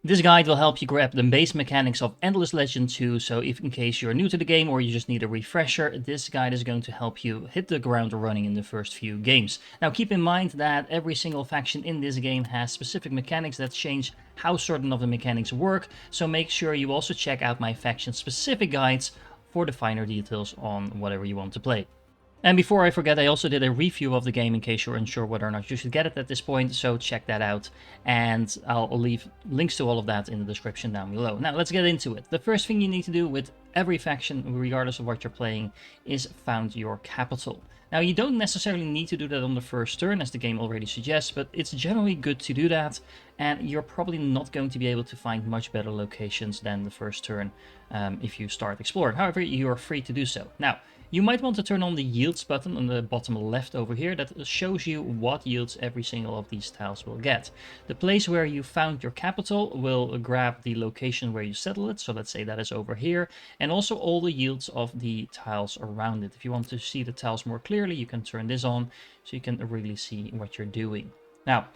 This guide will help you grab the base mechanics of Endless Legend 2, so if in case you're new to the game or you just need a refresher, this guide is going to help you hit the ground running in the first few games. Now keep in mind that every single faction in this game has specific mechanics that change how certain of the mechanics work, so make sure you also check out my faction specific guides for the finer details on whatever you want to play. And before I forget, I also did a review of the game in case you're unsure whether or not you should get it at this point, so check that out. And I'll leave links to all of that in the description down below. Now, let's get into it. The first thing you need to do with every faction, regardless of what you're playing, is found your capital. Now, you don't necessarily need to do that on the first turn, as the game already suggests, but it's generally good to do that, and you're probably not going to be able to find much better locations than the first turn if you start exploring. However, you are free to do so. Now, you might want to turn on the yields button on the bottom left over here. That shows you what yields every single of these tiles will get. The place where you found your capital will grab the location where you settle it. So let's say that is over here. And also all the yields of the tiles around it. If you want to see the tiles more clearly, you can turn this on so you can really see what you're doing. Now,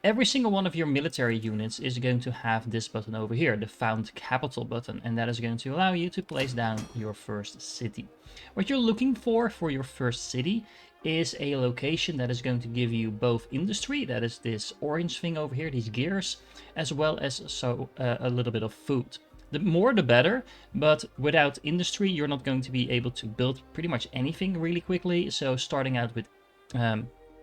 every single one of your military units is going to have this button over here, the Found Capital button, and that is going to allow you to place down your first city. What you're looking for your first city is a location that is going to give you both industry, that is this orange thing over here, these gears, as well as a little bit of food. The more the better, but without industry, you're not going to be able to build pretty much anything really quickly, so starting out with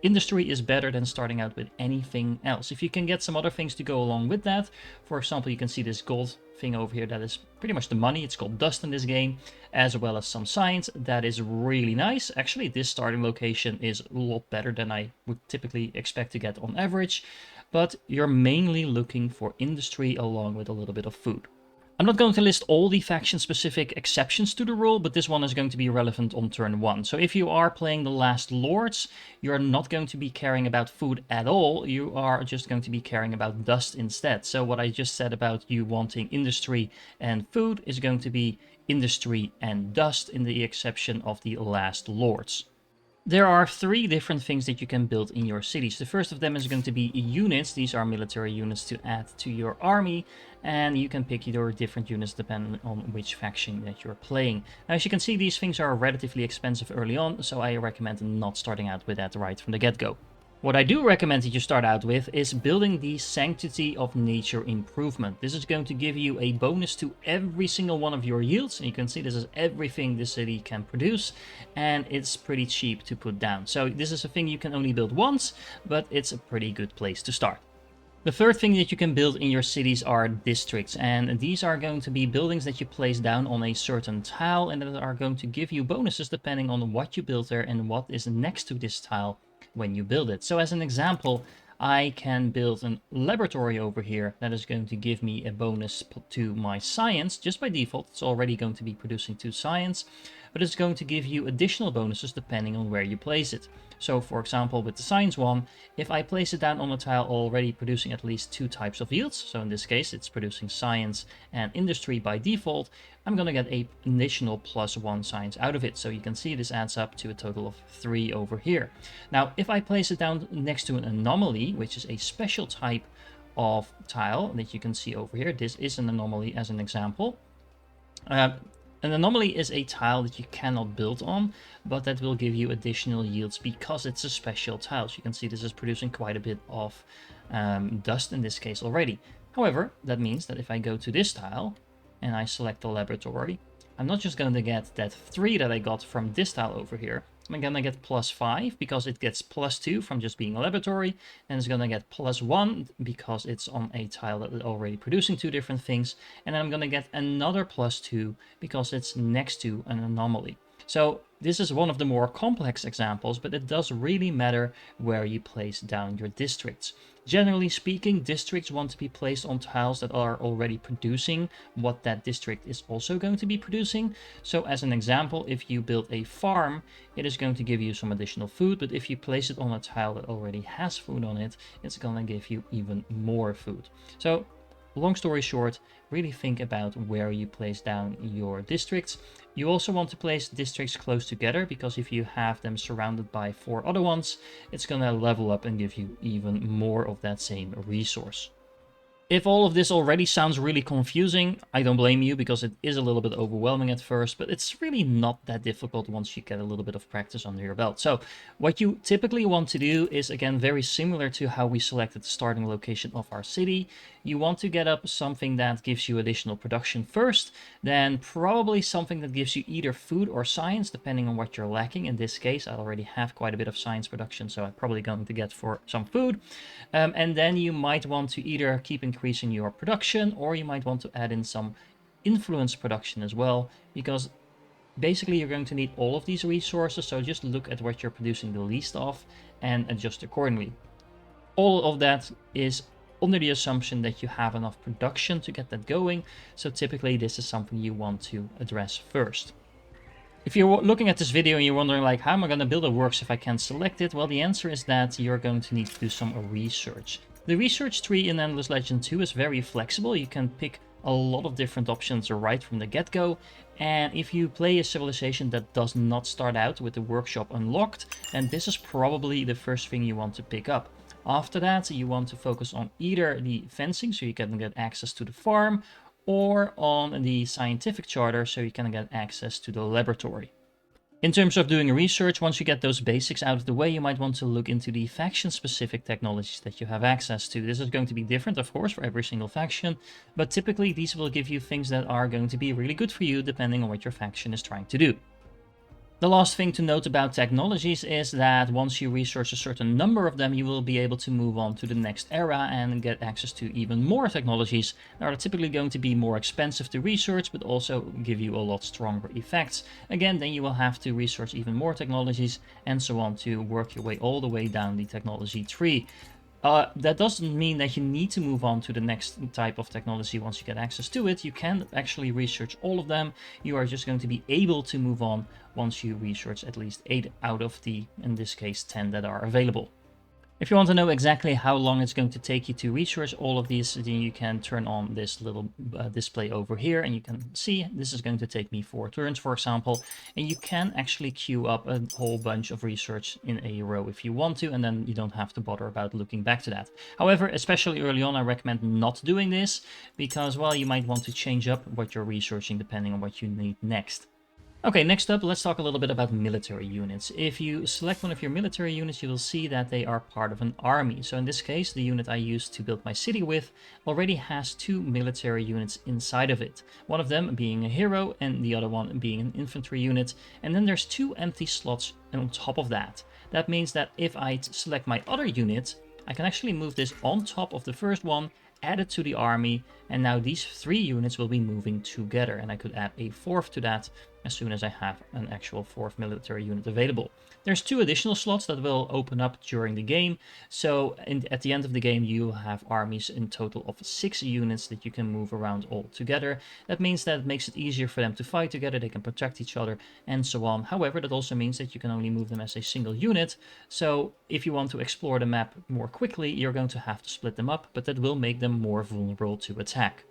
industry is better than starting out with anything else. If you can get some other things to go along with that, for example, you can see this gold thing over here that is pretty much the money. It's called dust in this game, as well as some science. That is really nice. Actually, this starting location is a lot better than I would typically expect to get on average, but you're mainly looking for industry along with a little bit of food. I'm not going to list all the faction-specific exceptions to the rule, but this one is going to be relevant on turn 1. So if you are playing the Last Lords, you're not going to be caring about food at all. You are just going to be caring about dust instead. So what I just said about you wanting industry and food is going to be industry and dust in the exception of the Last Lords. There are 3 different things that you can build in your cities. The first of them is going to be units. These are military units to add to your army, and you can pick your different units depending on which faction that you're playing. Now, as you can see, these things are relatively expensive early on, so I recommend not starting out with that right from the get-go. What I do recommend that you start out with is building the Sanctity of Nature Improvement. This is going to give you a bonus to every single one of your yields. And you can see this is everything the city can produce, and it's pretty cheap to put down. So this is a thing you can only build once, but it's a pretty good place to start. The third thing that you can build in your cities are districts, and these are going to be buildings that you place down on a certain tile and that are going to give you bonuses depending on what you build there and what is next to this tile when you build it. So as an example, I can build a laboratory over here that is going to give me a bonus to my science. Just by default, it's already going to be producing 2 science, but it's going to give you additional bonuses depending on where you place it. So for example, with the science one, if I place it down on a tile already producing at least 2 types of yields, so in this case it's producing science and industry by default, I'm going to get an additional +1 science out of it. So you can see this adds up to a total of 3 over here. Now, if I place it down next to an anomaly, which is a special type of tile that you can see over here, this is an anomaly as an example. An anomaly is a tile that you cannot build on, but that will give you additional yields because it's a special tile. So you can see this is producing quite a bit of dust in this case already. However, that means that if I go to this tile and I select the laboratory, I'm not just going to get that 3 that I got from this tile over here. I'm going to get +5 because it gets +2 from just being a laboratory, and it's going to get +1 because it's on a tile that is already producing 2 different things, and then I'm going to get another +2 because it's next to an anomaly. So this is one of the more complex examples, but it does really matter where you place down your districts. Generally speaking, districts want to be placed on tiles that are already producing what that district is also going to be producing. So as an example, if you build a farm, it is going to give you some additional food, but if you place it on a tile that already has food on it, it's going to give you even more food. So long story short, really think about where you place down your districts. You also want to place districts close together, because if you have them surrounded by 4 other ones, it's going to level up and give you even more of that same resource. If all of this already sounds really confusing, I don't blame you, because it is a little bit overwhelming at first, but it's really not that difficult once you get a little bit of practice under your belt. So what you typically want to do is, again, very similar to how we selected the starting location of our city. You want to get up something that gives you additional production first, then probably something that gives you either food or science, depending on what you're lacking. In this case, I already have quite a bit of science production, so I'm probably going to get for some food. And then you might want to either keep increasing your production, or you might want to add in some influence production as well, because basically you're going to need all of these resources. So just look at what you're producing the least of and adjust accordingly. All of that is under the assumption that you have enough production to get that going. So typically this is something you want to address first. If you're looking at this video and you're wondering, like, how am I going to build a works if I can't select it? Well, the answer is that you're going to need to do some research. The research tree in Endless Legend 2 is very flexible. You can pick a lot of different options right from the get-go. And if you play a civilization that does not start out with the workshop unlocked, then this is probably the first thing you want to pick up. After that, you want to focus on either the fencing, so you can get access to the farm, or on the scientific charter, so you can get access to the laboratory. In terms of doing research, once you get those basics out of the way, you might want to look into the faction-specific technologies that you have access to. This is going to be different, of course, for every single faction, but typically these will give you things that are going to be really good for you, depending on what your faction is trying to do. The last thing to note about technologies is that once you research a certain number of them, you will be able to move on to the next era and get access to even more technologies that are typically going to be more expensive to research, but also give you a lot stronger effects. Again, then you will have to research even more technologies and so on to work your way all the way down the technology tree. That doesn't mean that you need to move on to the next type of technology once you get access to it. You can actually research all of them. You are just going to be able to move on once you research at least 8 out of the, in this case, 10 that are available. If you want to know exactly how long it's going to take you to research all of these, then you can turn on this little display over here, and you can see this is going to take me 4 turns, for example, and you can actually queue up a whole bunch of research in a row if you want to, and then you don't have to bother about looking back to that. However, especially early on, I recommend not doing this because, well, you might want to change up what you're researching depending on what you need next. Okay, next up, let's talk a little bit about military units. If you select one of your military units, you will see that they are part of an army. So in this case, the unit I used to build my city with already has 2 military units inside of it. One of them being a hero and the other one being an infantry unit. And then there's 2 empty slots on top of that. That means that if I select my other unit, I can actually move this on top of the first one, add it to the army, and now these 3 units will be moving together, and I could add a 4th to that as soon as I have an actual 4th military unit available. There's 2 additional slots that will open up during the game, so at the end of the game you will have armies in total of 6 units that you can move around all together. That means that it makes it easier for them to fight together, they can protect each other and so on. However, that also means that you can only move them as a single unit, so if you want to explore the map more quickly, you're going to have to split them up, but that will make them more vulnerable to attack.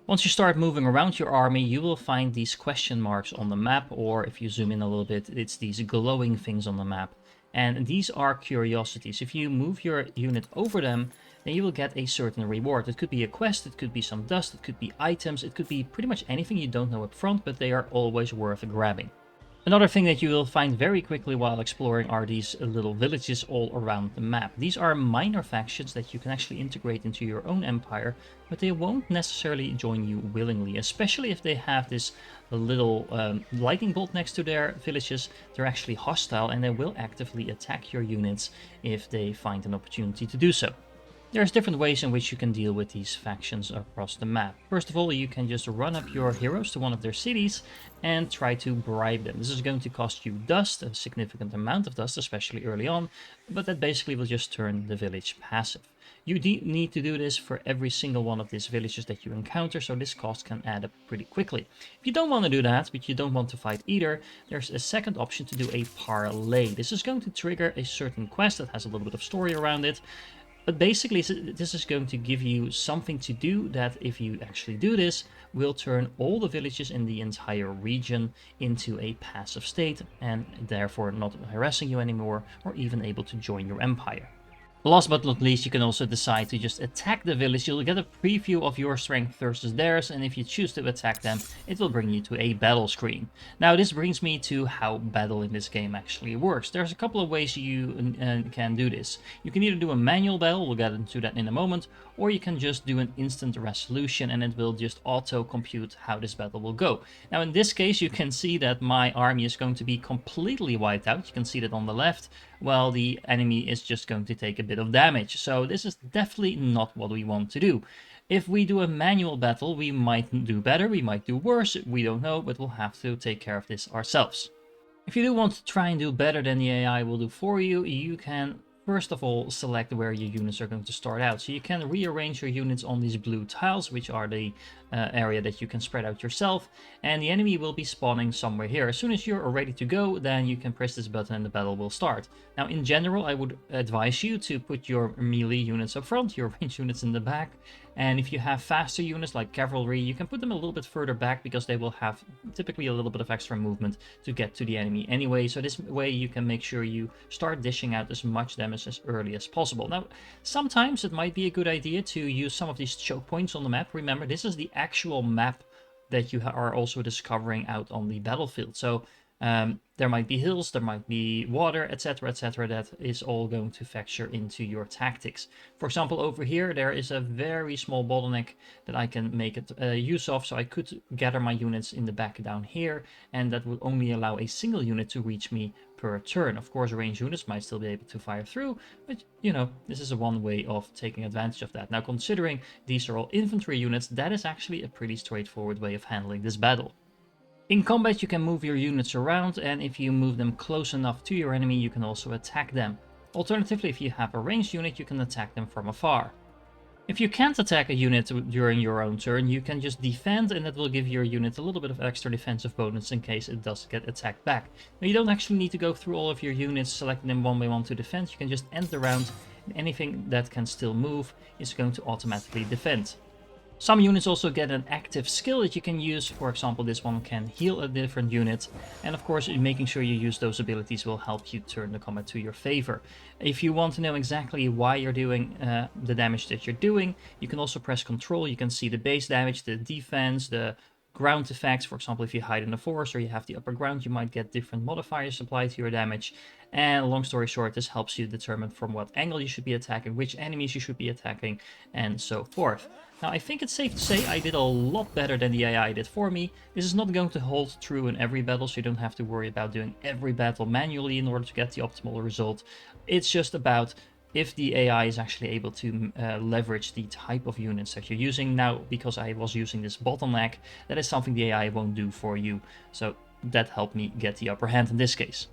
Once you start moving around your army, you will find these question marks on the map, or if you zoom in a little bit, it's these glowing things on the map. And these are curiosities. If you move your unit over them, then you will get a certain reward. It could be a quest, it could be some dust, it could be items, it could be pretty much anything you don't know up front, but they are always worth grabbing. Another thing that you will find very quickly while exploring are these little villages all around the map. These are minor factions that you can actually integrate into your own empire, but they won't necessarily join you willingly, especially if they have this little lightning bolt next to their villages. They're actually hostile and they will actively attack your units if they find an opportunity to do so. There's different ways in which you can deal with these factions across the map. First of all, you can just run up your heroes to one of their cities and try to bribe them. This is going to cost you dust, a significant amount of dust, especially early on, but that basically will just turn the village passive. You need to do this for every single one of these villages that you encounter, so this cost can add up pretty quickly. If you don't want to do that, but you don't want to fight either, there's a second option to do a parlay. This is going to trigger a certain quest that has a little bit of story around it. But basically, this is going to give you something to do that, if you actually do this, will turn all the villages in the entire region into a passive state and therefore not harassing you anymore or even able to join your empire. Last but not least, you can also decide to just attack the village. You'll get a preview of your strength versus theirs, and if you choose to attack them, it will bring you to a battle screen. Now, this brings me to how battle in this game actually works. There's a couple of ways you can do this. You can either do a manual battle, we'll get into that in a moment, or you can just do an instant resolution and it will just auto-compute how this battle will go. Now, in this case, you can see that my army is going to be completely wiped out. You can see that on the left, while the enemy is just going to take a bit of damage. So this is definitely not what we want to do. If we do a manual battle, we might do better, we might do worse, we don't know, but we'll have to take care of this ourselves. If you do want to try and do better than the AI will do for you, you can first of all select where your units are going to start out. So you can rearrange your units on these blue tiles, which are the area that you can spread out yourself, and the enemy will be spawning somewhere here. As soon as you're ready to go, then you can press this button and the battle will start. Now, in general, I would advise you to put your melee units up front, your ranged units in the back, and if you have faster units like cavalry, you can put them a little bit further back because they will have typically a little bit of extra movement to get to the enemy anyway. So this way you can make sure you start dishing out as much damage as early as possible. Now, sometimes it might be a good idea to use some of these choke points on the map. Remember, this is the actual map that you are also discovering out on the battlefield. So there might be hills, there might be water, etc., etc. That is all going to factor into your tactics. For example, over here, there is a very small bottleneck that I can make use of. So I could gather my units in the back down here, and that would only allow a single unit to reach me per turn. Of course, ranged units might still be able to fire through, but you know, this is one way of taking advantage of that. Now, considering these are all infantry units, that is actually a pretty straightforward way of handling this battle. In combat, you can move your units around, and if you move them close enough to your enemy, you can also attack them. Alternatively, if you have a ranged unit, you can attack them from afar. If you can't attack a unit during your own turn, you can just defend, and that will give your unit a little bit of extra defensive bonus in case it does get attacked back. Now, you don't actually need to go through all of your units, selecting them one by one to defend. You can just end the round, and anything that can still move is going to automatically defend. Some units also get an active skill that you can use. For example, this one can heal a different unit. And of course, making sure you use those abilities will help you turn the combat to your favor. If you want to know exactly why you're doing the damage that you're doing, you can also press Control. You can see the base damage, the defense, the ground effects. For example, if you hide in the forest or you have the upper ground, you might get different modifiers applied to your damage. And long story short, this helps you determine from what angle you should be attacking, which enemies you should be attacking, and so forth. Now, I think it's safe to say I did a lot better than the AI did for me. This is not going to hold true in every battle, so you don't have to worry about doing every battle manually in order to get the optimal result. It's just about if the AI is actually able to leverage the type of units that you're using. Now, because I was using this bottleneck, that is something the AI won't do for you. So that helped me get the upper hand in this case.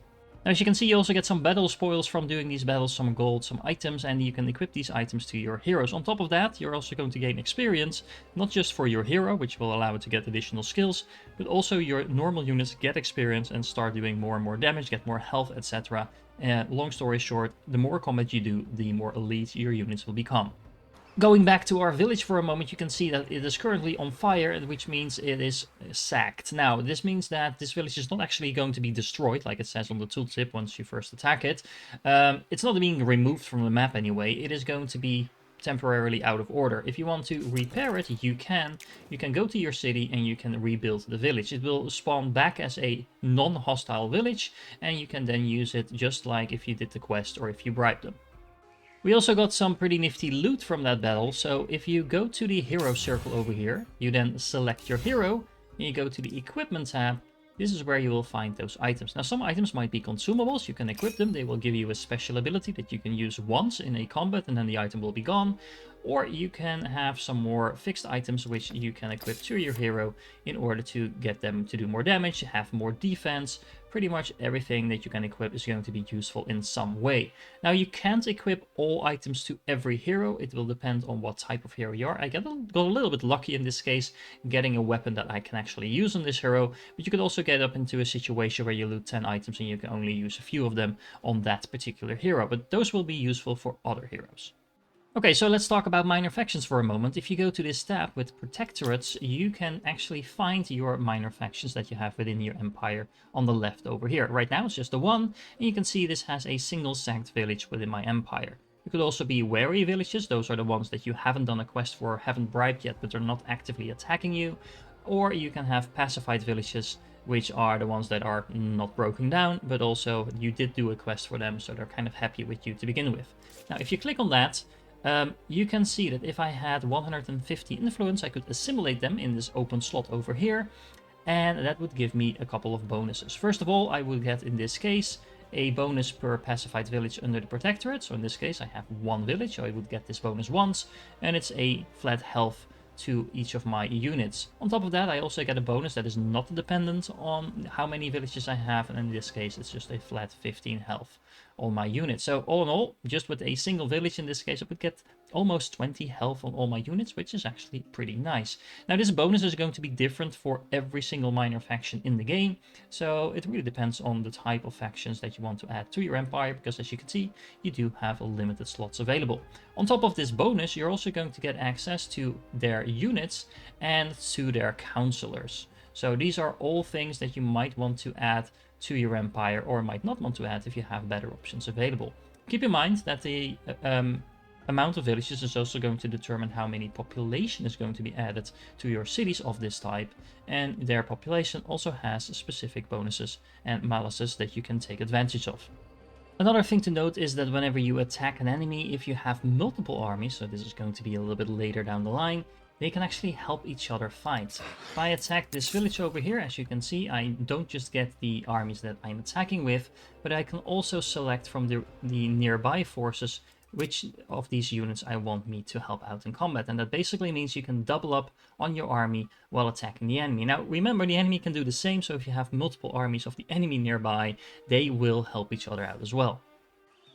Now, as you can see, you also get some battle spoils from doing these battles, some gold, some items, and you can equip these items to your heroes. On top of that, you're also going to gain experience, not just for your hero, which will allow it to get additional skills, but also your normal units get experience and start doing more and more damage, get more health, etc. Long story short, the more combat you do, the more elite your units will become. Going back to our village for a moment, you can see that it is currently on fire, which means it is sacked. Now, this means that this village is not actually going to be destroyed, like it says on the tooltip once you first attack it. It's not being removed from the map anyway. It is going to be temporarily out of order. If you want to repair it, you can. You can go to your city and you can rebuild the village. It will spawn back as a non-hostile village, and you can then use it just like if you did the quest or if you bribed them. We also got some pretty nifty loot from that battle, so if you go to the hero circle over here, you then select your hero, and you go to the equipment tab, this is where you will find those items. Now, some items might be consumables, you can equip them, they will give you a special ability that you can use once in a combat and then the item will be gone. Or you can have some more fixed items which you can equip to your hero in order to get them to do more damage, have more defense. Pretty much everything that you can equip is going to be useful in some way. Now, you can't equip all items to every hero. It will depend on what type of hero you are. I got a little bit lucky in this case, getting a weapon that I can actually use on this hero. But you could also get up into a situation where you loot 10 items and you can only use a few of them on that particular hero. But those will be useful for other heroes. Okay, so let's talk about minor factions for a moment. If you go to this tab with protectorates, you can actually find your minor factions that you have within your empire on the left over here. Right now it's just the one, and you can see this has a single sacked village within my empire. It could also be wary villages. Those are the ones that you haven't done a quest for, haven't bribed yet, but they're not actively attacking you. Or you can have pacified villages, which are the ones that are not broken down, but also you did do a quest for them, so they're kind of happy with you to begin with. Now, if you click on that, you can see that if I had 150 influence, I could assimilate them in this open slot over here, and that would give me a couple of bonuses. First of all, I would get, in this case, a bonus per pacified village under the protectorate. So in this case, I have one village, so I would get this bonus once, and it's a flat health to each of my units. On top of that, I also get a bonus that is not dependent on how many villages I have, and in this case, it's just a flat 15 health on my unit. So all in all, just with a single village in this case, I would get almost 20 health on all my units, which is actually pretty nice. Now, this bonus is going to be different for every single minor faction in the game, so it really depends on the type of factions that you want to add to your empire, because as you can see, you do have limited slots available. On top of this bonus, you're also going to get access to their units and to their counselors. So these are all things that you might want to add to your empire, or might not want to add if you have better options available. Keep in mind that the amount of villages is also going to determine how many population is going to be added to your cities of this type, and their population also has specific bonuses and malices that you can take advantage of. Another thing to note is that whenever you attack an enemy, if you have multiple armies, so this is going to be a little bit later down the line, they can actually help each other fight. If I attack this village over here, as you can see, I don't just get the armies that I'm attacking with, but I can also select from the nearby forces which of these units I want me to help out in combat. And that basically means you can double up on your army while attacking the enemy. Now, remember, the enemy can do the same, so if you have multiple armies of the enemy nearby, they will help each other out as well.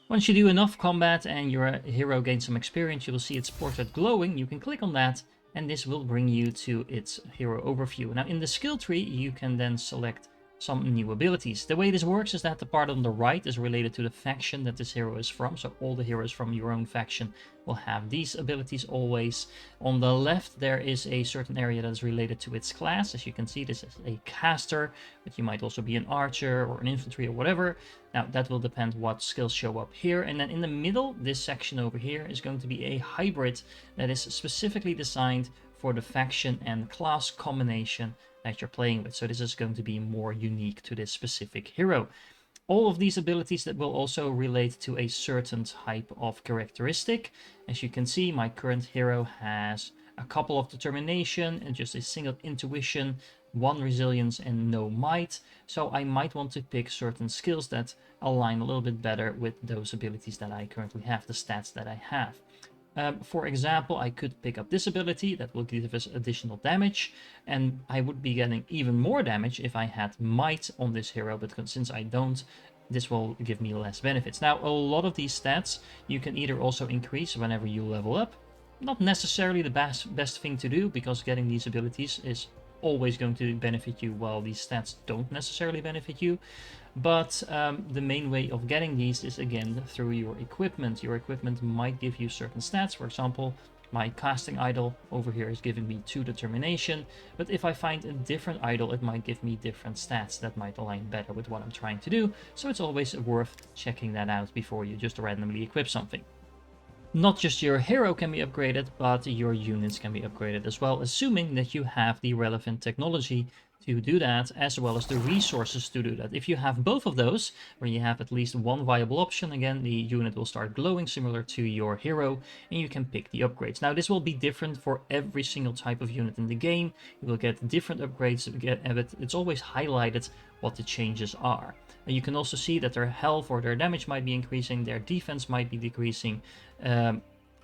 Once you do enough combat and your hero gains some experience, you will see its portrait glowing. You can click on that, and this will bring you to its hero overview. Now, in the skill tree, you can then select some new abilities. The way this works is that the part on the right is related to the faction that this hero is from, so all the heroes from your own faction will have these abilities always. On the left, there is a certain area that is related to its class. As you can see, this is a caster, but you might also be an archer or an infantry or whatever. Now, that will depend what skills show up here. And then in the middle, this section over here is going to be a hybrid that is specifically designed for the faction and class combination that you're playing with. So this is going to be more unique to this specific hero. All of these abilities that will also relate to a certain type of characteristic. As you can see, my current hero has a couple of determination and just a single intuition, 1 resilience and no might. So I might want to pick certain skills that align a little bit better with those abilities that I currently have, the stats that I have. For example, I could pick up this ability that will give us additional damage, and I would be getting even more damage if I had might on this hero, but since I don't, this will give me less benefits. Now, a lot of these stats you can either also increase whenever you level up. Not necessarily the best thing to do, because getting these abilities is always going to benefit you, while these stats don't necessarily benefit you. But the main way of getting these is, again, through your equipment. Your equipment might give you certain stats. For example, my casting idol over here is giving me 2 determination, but if I find a different idol, it might give me different stats that might align better with what I'm trying to do. So it's always worth checking that out before you just randomly equip something. Not just your hero can be upgraded, but your units can be upgraded as well, assuming that you have the relevant technology to do that, as well as the resources to do that. If you have both of those, where you have at least one viable option, again, the unit will start glowing similar to your hero, and you can pick the upgrades. Now, this will be different for every single type of unit in the game. You will get different upgrades, but it's always highlighted what the changes are. And you can also see that their health or their damage might be increasing, their defense might be decreasing.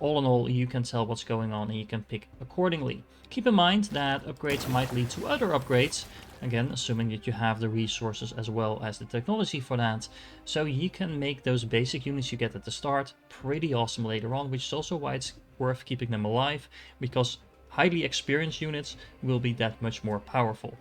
All in all, you can tell what's going on and you can pick accordingly. Keep in mind that upgrades might lead to other upgrades, again, assuming that you have the resources as well as the technology for that. So you can make those basic units you get at the start pretty awesome later on, which is also why it's worth keeping them alive, because highly experienced units will be that much more powerful.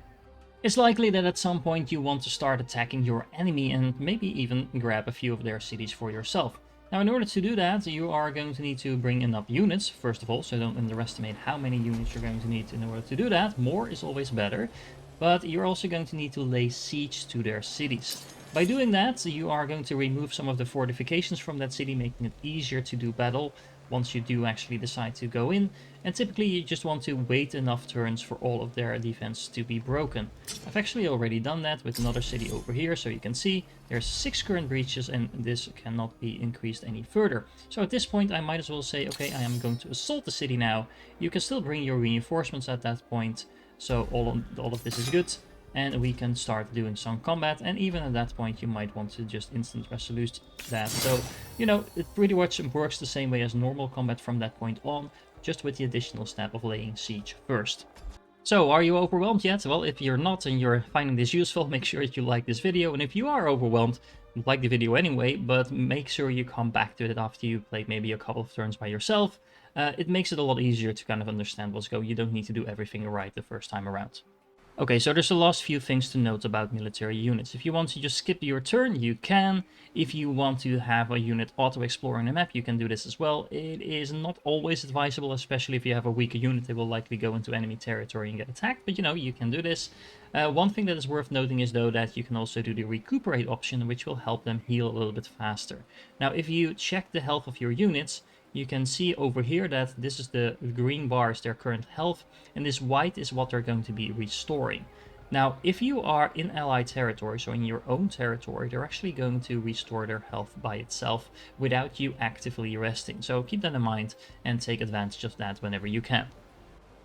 It's likely that at some point you want to start attacking your enemy and maybe even grab a few of their cities for yourself. Now, in order to do that, you are going to need to bring enough units, first of all, so don't underestimate how many units you're going to need in order to do that. More is always better, but you're also going to need to lay siege to their cities. By doing that, you are going to remove some of the fortifications from that city, making it easier to do battle once you do actually decide to go in. And typically you just want to wait enough turns for all of their defense to be broken. I've actually already done that with another city over here, so you can see there's 6 current breaches and this cannot be increased any further. So at this point I might as well say, okay, I am going to assault the city now. You can still bring your reinforcements at that point, so all of this is good. And we can start doing some combat, and even at that point you might want to just instant resolute that. So, you know, it pretty much works the same way as normal combat from that point on, just with the additional step of laying siege first. So, are you overwhelmed yet? Well, if you're not and you're finding this useful, make sure that you like this video, and if you are overwhelmed, like the video anyway, but make sure you come back to it after you played maybe a couple of turns by yourself. It makes it a lot easier to kind of understand what's going on. You don't need to do everything right the first time around. Okay, so there's the last few things to note about military units. If you want to just skip your turn, you can. If you want to have a unit auto-exploring the map, you can do this as well. It is not always advisable, especially if you have a weaker unit, they will likely go into enemy territory and get attacked, but you know, you can do this. One thing that is worth noting is though that you can also do the recuperate option, which will help them heal a little bit faster. Now, if you check the health of your units, you can see over here that this is the green bar is their current health, and this white is what they're going to be restoring. Now, if you are in allied territory, so in your own territory, they're actually going to restore their health by itself without you actively resting. So keep that in mind and take advantage of that whenever you can.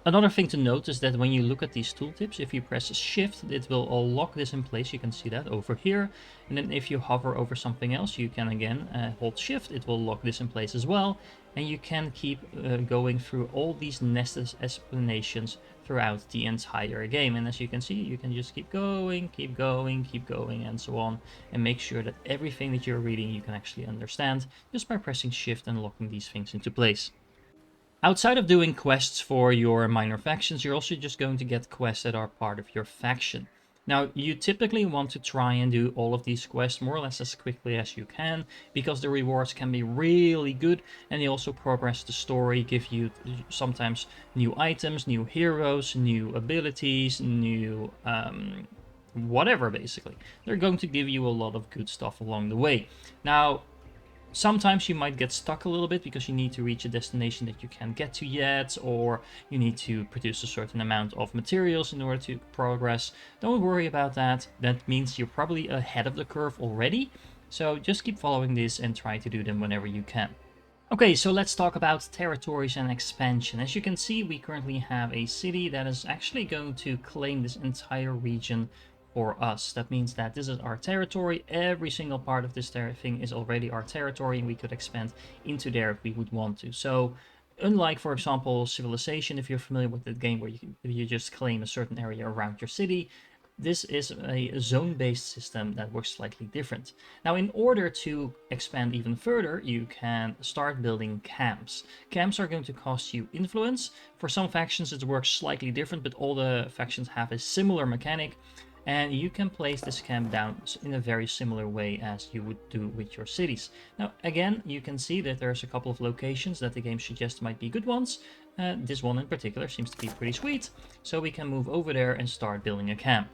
Another thing to note is that when you look at these tooltips, if you press shift, it will lock this in place. You can see that over here. And then if you hover over something else, you can again hold shift. It will lock this in place as well. And you can keep going through all these nested explanations throughout the entire game. And as you can see, you can just keep going, keep going, keep going, and so on. And make sure that everything that you're reading you can actually understand just by pressing shift and locking these things into place. Outside of doing quests for your minor factions, you're also just going to get quests that are part of your faction. Now, you typically want to try and do all of these quests more or less as quickly as you can, because the rewards can be really good, and they also progress the story, give you sometimes new items, new heroes, new abilities, new whatever, basically. They're going to give you a lot of good stuff along the way. Now, sometimes you might get stuck a little bit because you need to reach a destination that you can't get to yet, or you need to produce a certain amount of materials in order to progress. Don't worry about that. That means you're probably ahead of the curve already. So just keep following this and try to do them whenever you can. Okay, so let's talk about territories and expansion. As you can see, we currently have a city that is actually going to claim this entire region for us. That means that this is our territory. Every single part of this thing is already our territory, and we could expand into there if we would want to. So unlike, for example, Civilization, if you're familiar with the game where you just claim a certain area around your city, this is a zone-based system that works slightly different. Now, in order to expand even further, you can start building camps. Camps are going to cost you influence. For some factions it works slightly different, but all the factions have a similar mechanic. And you can place this camp down in a very similar way as you would do with your cities. Now, again, you can see that there's a couple of locations that the game suggests might be good ones. This one in particular seems to be pretty sweet, so we can move over there and start building a camp.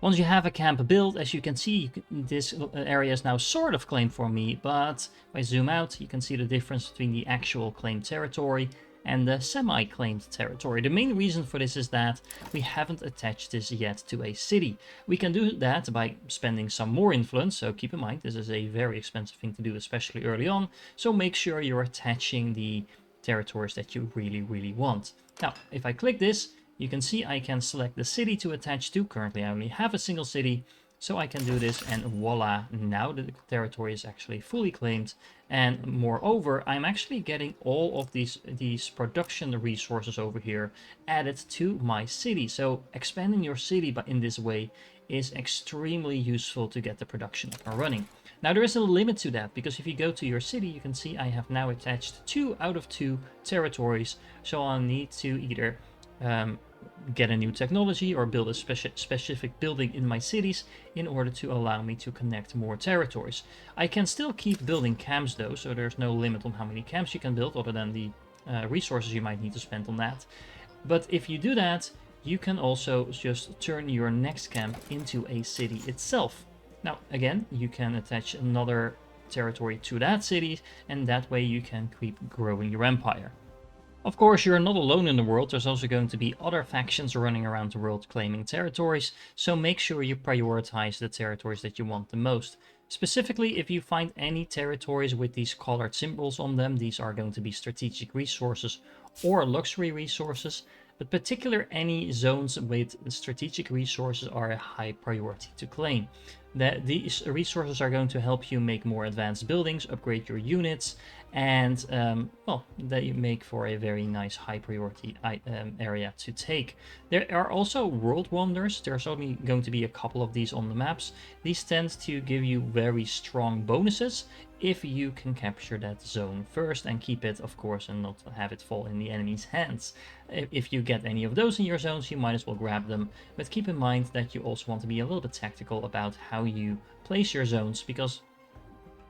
Once you have a camp built, as you can see, this area is now sort of claimed for me, but if I zoom out, you can see the difference between the actual claimed territory and the semi-claimed territory. The main reason for this is that we haven't attached this yet to a city. We can do that by spending some more influence, so keep in mind this is a very expensive thing to do, especially early on, so make sure you're attaching the territories that you really want. Now, if I click this, you can see I can select the city to attach to. Currently I only have a single city, so I can do this, and voila, now the territory is actually fully claimed. And moreover, I'm actually getting all of these production resources over here added to my city. So expanding your city in this way is extremely useful to get the production up and running. Now, there is a limit to that, because if you go to your city, you can see I have now attached 2 out of 2 territories. So I'll need to either get a new technology or build a specific building in my cities in order to allow me to connect more territories. I can still keep building camps though, so there's no limit on how many camps you can build other than the resources you might need to spend on that. But if you do that, you can also just turn your next camp into a city itself. Now, again, you can attach another territory to that city, and that way you can keep growing your empire. Of course, you're not alone in the world. There's also going to be other factions running around the world claiming territories, so make sure you prioritize the territories that you want the most. Specifically, if you find any territories with these colored symbols on them, these are going to be strategic resources or luxury resources, but particular any zones with strategic resources are a high priority to claim. These resources are going to help you make more advanced buildings, upgrade your units, and well, they make for a very nice high priority area to take. There are also world wonders. There's only going to be a couple of these on the maps. These tend to give you very strong bonuses if you can capture that zone first and keep it, of course, and not have it fall in the enemy's hands. If you get any of those in your zones, you might as well grab them, but keep in mind that you also want to be a little bit tactical about how you place your zones, because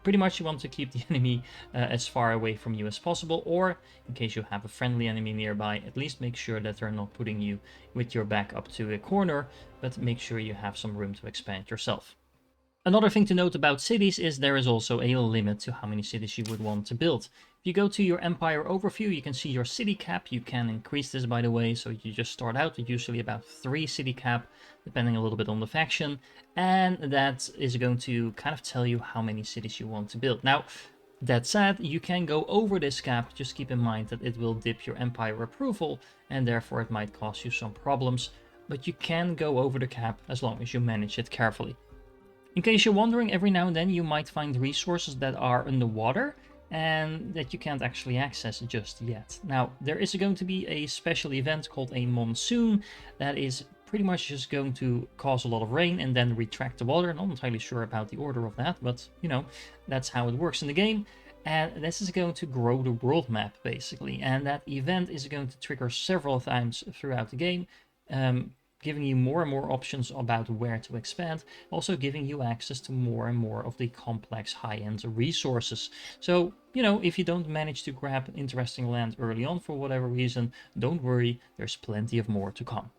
pretty much you want to keep the enemy as far away from you as possible, or in case you have a friendly enemy nearby, at least make sure that they're not putting you with your back up to a corner, but make sure you have some room to expand yourself. Another thing to note about cities is there is also a limit to how many cities you would want to build. If you go to your empire overview, you can see your city cap. You can increase this, by the way, so you just start out with usually about 3 city cap, depending a little bit on the faction, and that is going to kind of tell you how many cities you want to build. Now, that said, you can go over this cap. Just keep in mind that it will dip your empire approval, and therefore it might cause you some problems, but you can go over the cap as long as you manage it carefully. In case you're wondering, every now and then you might find resources that are underwater and that you can't actually access just yet. Now, there is going to be a special event called a monsoon that is pretty much just going to cause a lot of rain and then retract the water. Not entirely sure about the order of that, but you know, that's how it works in the game. And this is going to grow the world map, basically. And that event is going to trigger several times throughout the game, giving you more and more options about where to expand, also giving you access to more and more of the complex high-end resources. So, you know, if you don't manage to grab interesting land early on for whatever reason, don't worry, there's plenty of more to come.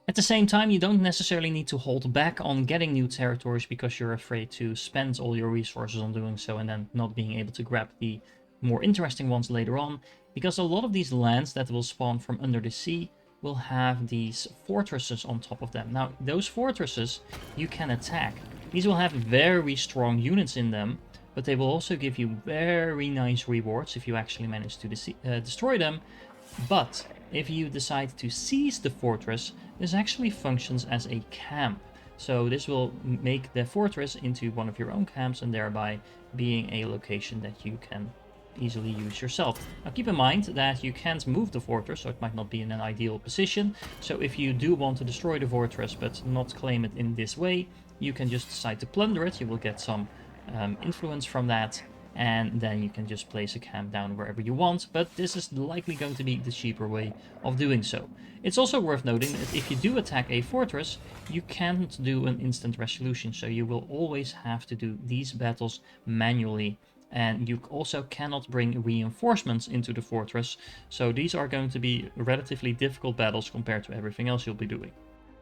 At the same time, you don't necessarily need to hold back on getting new territories because you're afraid to spend all your resources on doing so and then not being able to grab the more interesting ones later on, because a lot of these lands that will spawn from under the sea will have these fortresses on top of them. Now, those fortresses you can attack. These will have very strong units in them, but they will also give you very nice rewards if you actually manage to destroy them. But if you decide to seize the fortress, this actually functions as a camp. So this will make the fortress into one of your own camps and thereby being a location that you can easily use yourself. Now keep in mind that you can't move the fortress, so it might not be in an ideal position. So if you do want to destroy the fortress but not claim it in this way, you can just decide to plunder it. You will get some influence from that, and then you can just place a camp down wherever you want, but this is likely going to be the cheaper way of doing so. It's also worth noting that if you do attack a fortress, you can't do an instant resolution, so you will always have to do these battles manually. And you also cannot bring reinforcements into the fortress, so these are going to be relatively difficult battles compared to everything else you'll be doing.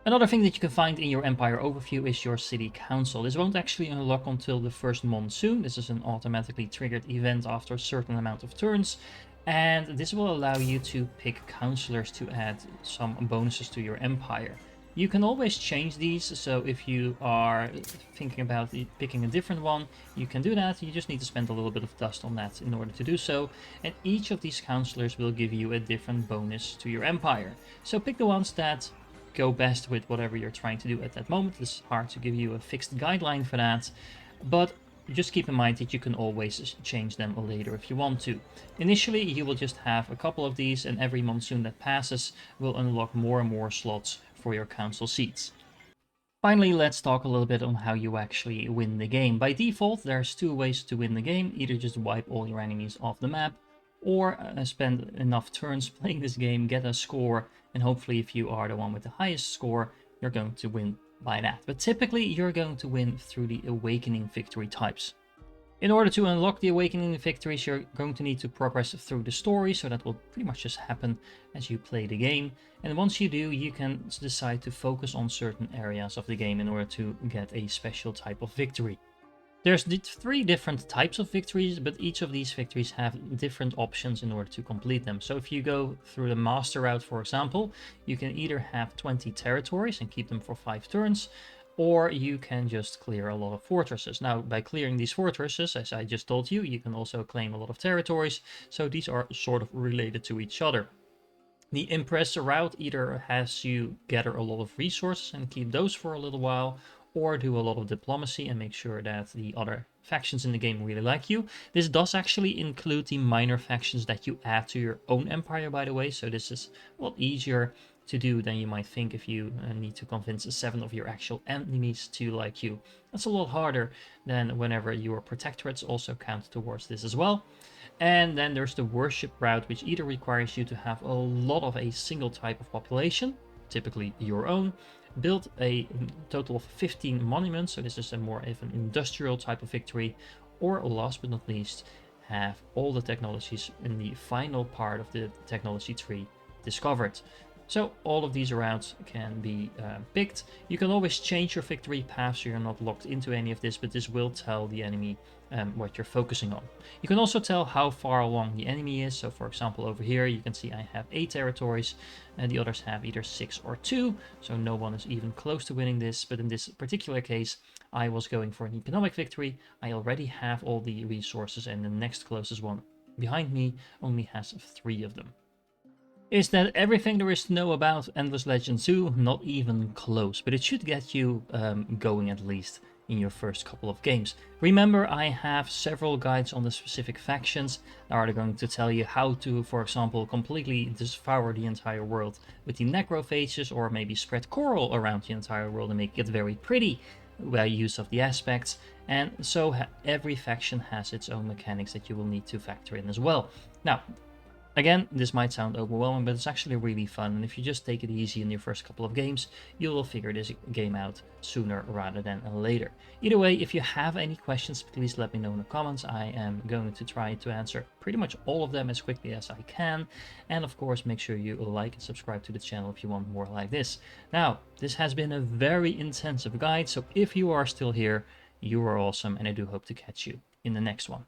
Another thing that you can find in your empire overview is your city council. This won't actually unlock until the first monsoon. This is an automatically triggered event after a certain amount of turns, and this will allow you to pick councillors to add some bonuses to your empire. You can always change these, so if you are thinking about picking a different one, you can do that. You just need to spend a little bit of dust on that in order to do so, and each of these councillors will give you a different bonus to your empire. So pick the ones that go best with whatever you're trying to do at that moment. It's hard to give you a fixed guideline for that, but just keep in mind that you can always change them later if you want to. Initially, you will just have a couple of these, and every monsoon that passes will unlock more and more slots for your council seats. Finally, let's talk a little bit on how you actually win the game. By default, there's 2 ways to win the game. Either just wipe all your enemies off the map, or spend enough turns playing this game, get a score, and hopefully if you are the one with the highest score, you're going to win by that. But typically, you're going to win through the awakening victory types. In order to unlock the Awakening victories, you're going to need to progress through the story, so that will pretty much just happen as you play the game. And once you do, you can decide to focus on certain areas of the game in order to get a special type of victory. There's three different types of victories, but each of these victories have different options in order to complete them. So if you go through the master route, for example, you can either have 20 territories and keep them for 5 turns, or you can just clear a lot of fortresses. Now, by clearing these fortresses, as I just told you, you can also claim a lot of territories, so these are sort of related to each other. The Impress route either has you gather a lot of resources and keep those for a little while, or do a lot of diplomacy and make sure that the other factions in the game really like you. This does actually include the minor factions that you add to your own empire, by the way, so this is a lot easier to do than you might think if you need to convince 7 of your actual enemies to like you. That's a lot harder than whenever your protectorates also count towards this as well. And then there's the worship route, which either requires you to have a lot of a single type of population, typically your own, build a total of 15 monuments, so this is a more of an industrial type of victory, or last but not least, have all the technologies in the final part of the technology tree discovered. So all of these routes can be picked. You can always change your victory path, so you're not locked into any of this, but this will tell the enemy what you're focusing on. You can also tell how far along the enemy is. So for example, over here, you can see I have 8 territories and the others have either 6 or 2. So no one is even close to winning this. But in this particular case, I was going for an economic victory. I already have all the resources and the next closest one behind me only has 3 of them. Is that everything there is to know about Endless Legends 2? Not even close, but it should get you going at least in your first couple of games. Remember, I have several guides on the specific factions that are going to tell you how to, for example, completely devour the entire world with the necrophages, or maybe spread coral around the entire world and make it very pretty by use of the aspects. And so every faction has its own mechanics that you will need to factor in as well. Now, again, this might sound overwhelming, but it's actually really fun, and if you just take it easy in your first couple of games, you will figure this game out sooner rather than later. Either way, if you have any questions, please let me know in the comments. I am going to try to answer pretty much all of them as quickly as I can, and of course, make sure you like and subscribe to the channel if you want more like this. Now, this has been a very intensive guide, so if you are still here, you are awesome, and I do hope to catch you in the next one.